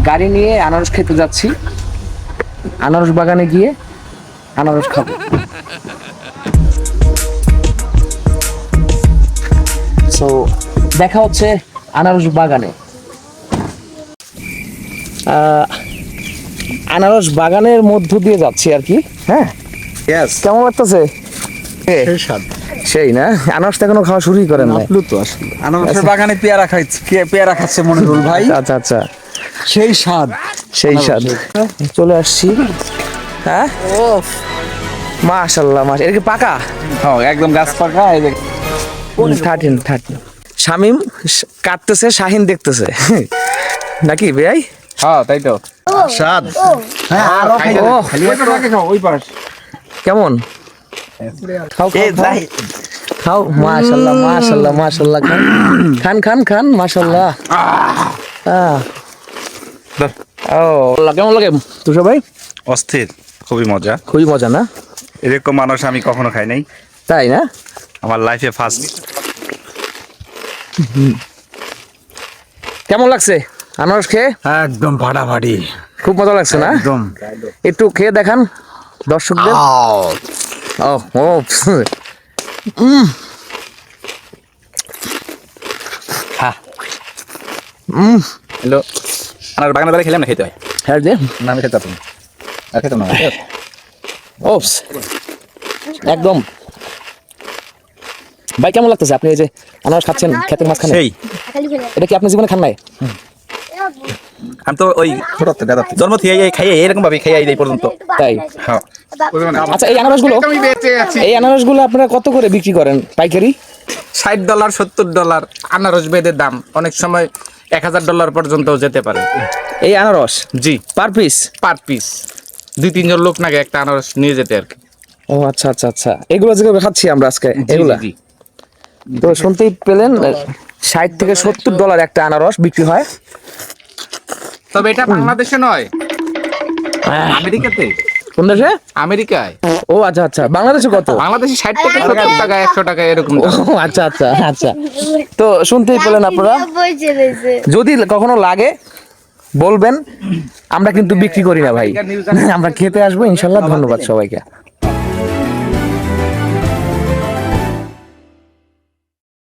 গাড়ি নিয়ে আনারস খেতে যাচ্ছি, আনারস বাগানে গিয়ে আনারস খাবো। সো দেখা হচ্ছে আনারস বাগানে। আনারস বাগানের মধ্য দিয়ে যাচ্ছি আর কি। হ্যাঁ, কেমন লাগতেছে? সেই না, আনারস তো এখনো খাওয়া শুরুই করেন না। আনারসের বাগানে পেয়ারা খাচ্ছে মনিরুল ভাই। আচ্ছা আচ্ছা, সেই স্বাদ। চলে আসছি। হ্যাঁ, মাশাআল্লাহ মাশাআল্লাহ। এটা কি পাকা? হ্যাঁ, একদম গাছ পাকা। এই যে 13 শামিম কাটতেছে, শাহিন দেখতেছে নাকি ভাই? হ্যাঁ, তাই তো। স্বাদ। হ্যাঁ, আরো খাও ওই পাশ। কেমন? খাও খাও। মাশাআল্লাহ মাশাআল্লাহ মাশাআল্লাহ। খান মাশাআল্লাহ। কেমন লাগে তুষার ভাই? অস্থির, খুবই মজা না? এরকম মানুষ আমি কখনো খাই নাই, তাই না? আমার লাইফে ফার্স্ট। কেমন লাগছে আনারস খেয়ে? একদম ফাটাফাটি, খুব মজা লাগছে না? একদম। একটু খেয়ে দেখান দর্শকদের। হ্যালো, আর বাগানে দাঁড়িয়ে খেলাম না, খেতে হয় হ্যাঁ যে না, আমি খেতে পারতাম আর খেতাম না। ওপস, একদম। ভাই কেমন লাগতেছে আপনি এই যে আনারস খাচ্ছেন ক্ষেতের মাঝখানে? সেই, এটা কি আপনি জীবনে খান নাই? আমি তো ওই ছোট জন্ম থেকে খাইয়ে এরকম ভাবে খাইয়ে এই পর্যন্ত। তাই? হ্যাঁ। আচ্ছা, এই আনারসগুলো আপনারা কত করে বিক্রি করেন পাইকারি? $60 $70 আনারস বেদের দাম, অনেক সময় $1000 পর্যন্ত যেতে পারে। এই আনারস জি, পার পিস? পার পিস 2-3 জন লোক নাকি একটা আনারস নিয়ে যেতে আর কি। ও আচ্ছা আচ্ছা আচ্ছা, এগুলো যেগুলো খাচ্ছি আমরা আজকে এগুলা। জি। তো শুনতেই পেলেন, $60 থেকে $70 একটা আনারস বিক্রি হয়। তবে এটা বাংলাদেশে নয়, আমেরিকাতে। কোন দেশে? আমেরিকায়। ও আচ্ছা আচ্ছা, বাংলাদেশে কত? বাংলাদেশে 60 থেকে 70 টাকা, 100 টাকা এরকম দাম। ও আচ্ছা আচ্ছা আচ্ছা। তো শুনতেই পেলেন আপনারা, যদি কখনো লাগে বলবেন, আমরা কিন্তু বিক্রি করি না ভাই, আমরা খেতে আসবো ইনশাল্লাহ। ধন্যবাদ সবাইকে।